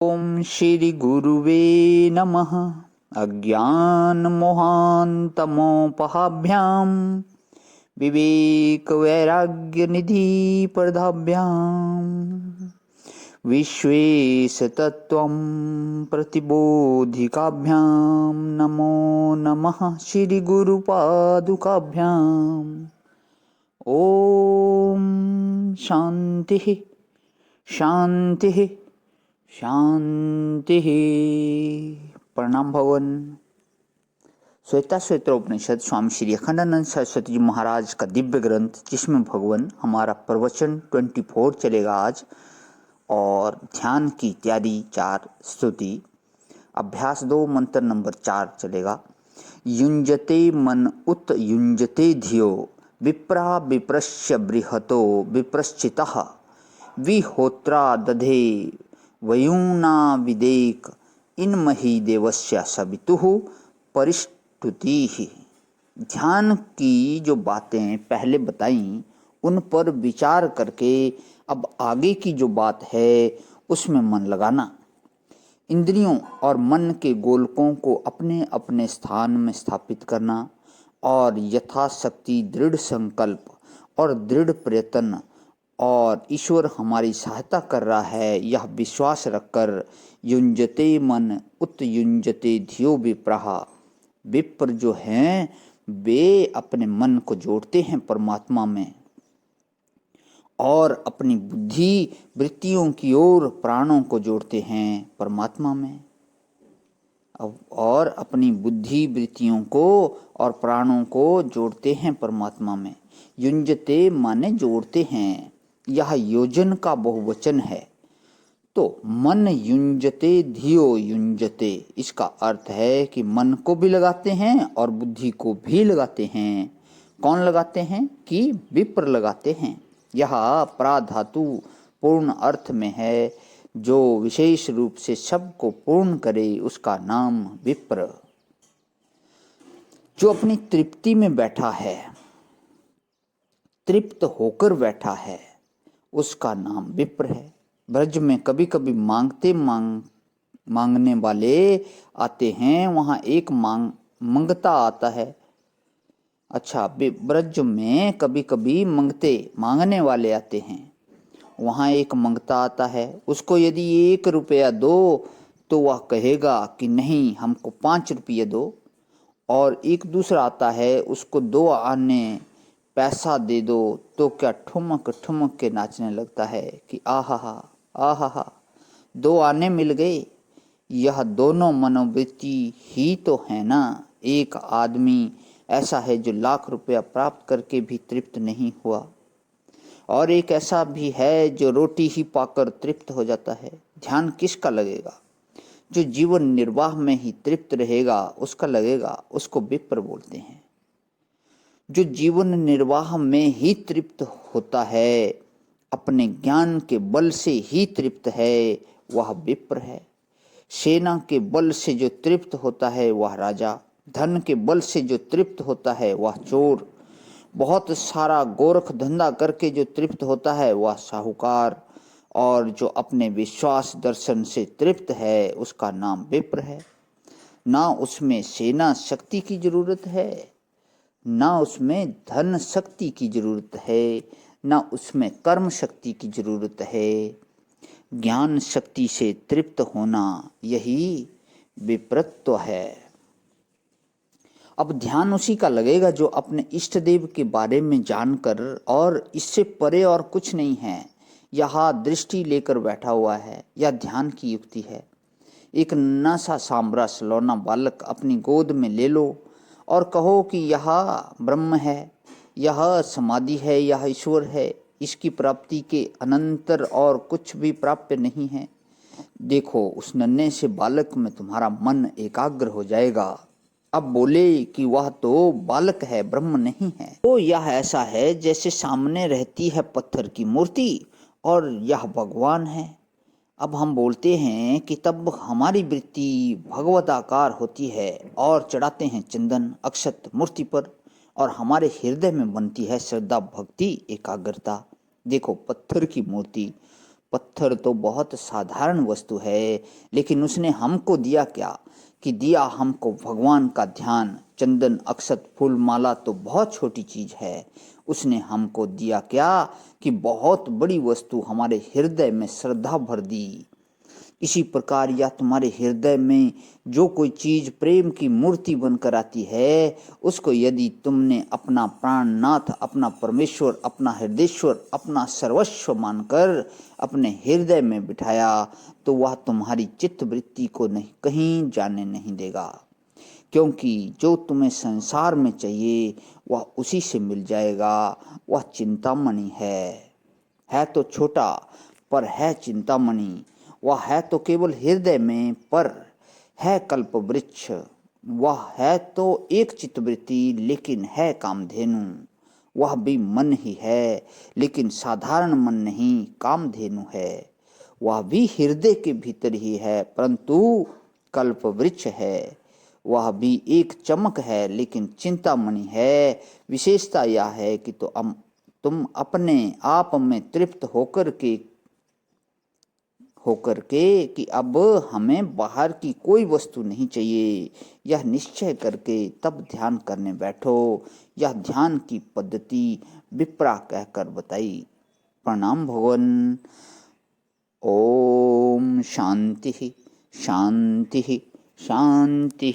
ओम श्री गुरुवे नमः। अज्ञानमोहान्तमोपहाभ्यां विवेकवैराग्यनिधिप्रदाभ्यां विश्वेशतत्त्वं प्रतिबोधिकाभ्यां नमो नमः श्रीगुरुपादुकाभ्याम्। ओम शांति शांति शांति। प्रणाम भवन। श्वेता श्वेत्रोपनिषद स्वामी श्री अखंडानंद सरस्वती जी महाराज का दिव्य ग्रंथ, जिसमें भगवान हमारा प्रवचन 24 चलेगा आज, और ध्यान की इत्यादि 4 स्तुति। अभ्यास 2 मंत्र नंबर 4 चलेगा। युञ्जते मन उत युञ्जते धियो विप्रा विप्रश्य बृहतो विप्रश्चितः विहोत्रा दधे वयूना विदेक इनमहि देवस्य सवितुः परिष्टुतिः। ध्यान की जो बातें पहले बताई, उन पर विचार करके अब आगे की जो बात है उसमें मन लगाना। इंद्रियों और मन के गोलकों को अपने अपने स्थान में स्थापित करना और यथाशक्ति दृढ़ संकल्प और दृढ़ प्रयत्न और ईश्वर हमारी सहायता कर रहा है, यह विश्वास रखकर युञ्जते मन उत युञ्जते धियो विप्रः। विप्र जो हैं वे अपने मन को जोड़ते हैं परमात्मा में और अपनी बुद्धि वृत्तियों की ओर प्राणों को जोड़ते हैं परमात्मा में, और अपनी बुद्धि वृत्तियों को और प्राणों को जोड़ते हैं परमात्मा में। युञ्जते माने जोड़ते हैं, यह योजन का बहुवचन है। तो मन युञ्जते धियो युञ्जते, इसका अर्थ है कि मन को भी लगाते हैं और बुद्धि को भी लगाते हैं। कौन लगाते हैं? कि विप्र लगाते हैं। यह प्राधातु पूर्ण अर्थ में है, जो विशेष रूप से सबको पूर्ण करे, उसका नाम विप्र। जो अपनी तृप्ति में बैठा है, तृप्त होकर बैठा है, उसका नाम विप्र है। ब्रज में कभी कभी मांगने वाले आते हैं, वहाँ एक मंगता आता है। अच्छा, ब्रज में कभी कभी मांगने वाले आते हैं, वहाँ एक मंगता आता है। उसको यदि 1 रुपया दो तो वह कहेगा कि नहीं, हमको 5 रुपये दो। और एक दूसरा आता है, उसको 2 आने पैसा दे दो तो क्या ठुमक ठुमक के नाचने लगता है कि आहा आहा 2 आने मिल गए। यह दोनों मनोवृत्ति ही तो है ना। एक आदमी ऐसा है जो लाख रुपया प्राप्त करके भी तृप्त नहीं हुआ, और एक ऐसा भी है जो रोटी ही पाकर तृप्त हो जाता है। ध्यान किसका लगेगा? जो जीवन निर्वाह में ही तृप्त रहेगा उसका लगेगा, उसको विप्र बोलते हैं। जो जीवन निर्वाह में ही तृप्त होता है, अपने ज्ञान के बल से ही तृप्त है, वह विप्र है। सेना के बल से जो तृप्त होता है वह राजा, धन के बल से जो तृप्त होता है वह चोर, बहुत सारा गोरख धंधा करके जो तृप्त होता है वह साहूकार, और जो अपने विश्वास दर्शन से तृप्त है उसका नाम विप्र है। ना उसमें सेना शक्ति की जरूरत है, ना उसमें धन शक्ति की जरूरत है, ना उसमें कर्म शक्ति की जरूरत है। ज्ञान शक्ति से तृप्त होना, यही विप्रत्व है। अब ध्यान उसी का लगेगा जो अपने इष्ट देव के बारे में जानकर, और इससे परे और कुछ नहीं है, यहाँ दृष्टि लेकर बैठा हुआ है। यह ध्यान की युक्ति है। एक नन्हा सा सांवरा सलौना बालक अपनी गोद में ले लो और कहो कि यह ब्रह्म है, यह समाधि है, यह ईश्वर है, इसकी प्राप्ति के अनंतर और कुछ भी प्राप्य नहीं है। देखो, उस नन्हे से बालक में तुम्हारा मन एकाग्र हो जाएगा। अब बोले कि वह तो बालक है, ब्रह्म नहीं है। तो यह ऐसा है जैसे सामने रहती है पत्थर की मूर्ति और यह भगवान है। अब हम बोलते हैं कि तब हमारी वृत्ति भगवताकार होती है और चढ़ाते हैं चंदन अक्षत मूर्ति पर, और हमारे हृदय में बनती है श्रद्धा भक्ति एकाग्रता। देखो, पत्थर की मूर्ति पत्थर तो बहुत साधारण वस्तु है, लेकिन उसने हमको दिया क्या? कि दिया हमको भगवान का ध्यान। चंदन, अक्षत, फूल, माला तो बहुत छोटी चीज है। उसने हमको दिया क्या? कि बहुत बड़ी वस्तु, हमारे हृदय में श्रद्धा भर दी। इसी प्रकार या तुम्हारे हृदय में जो कोई चीज प्रेम की मूर्ति बनकर आती है, उसको यदि तुमने अपना प्राणनाथ, अपना परमेश्वर, अपना हृदयेश्वर, अपना सर्वस्व मानकर अपने हृदय में बिठाया, तो वह तुम्हारी चित्त वृत्ति को नहीं कहीं जाने नहीं देगा। क्योंकि जो तुम्हें संसार में चाहिए वह उसी से मिल जाएगा। वह चिंतामणि है तो छोटा पर है चिंतामणि। वह है तो केवल हृदय में पर है कल्प वृक्ष। वह है तो एक चित्तवृत्ति लेकिन है कामधेनु। वह भी मन ही है लेकिन साधारण मन नहीं, कामधेनु है। वह भी हृदय के भीतर ही है परंतु कल्प वृक्ष है। वह भी एक चमक है लेकिन चिंतामणि है। विशेषता यह है कि तुम अपने आप में तृप्त होकर के कि अब हमें बाहर की कोई वस्तु नहीं चाहिए, यह निश्चय करके तब ध्यान करने बैठो। यह ध्यान की पद्धति विप्रा कहकर बताई। प्रणाम भगवान। ओम शांति शांति शांति।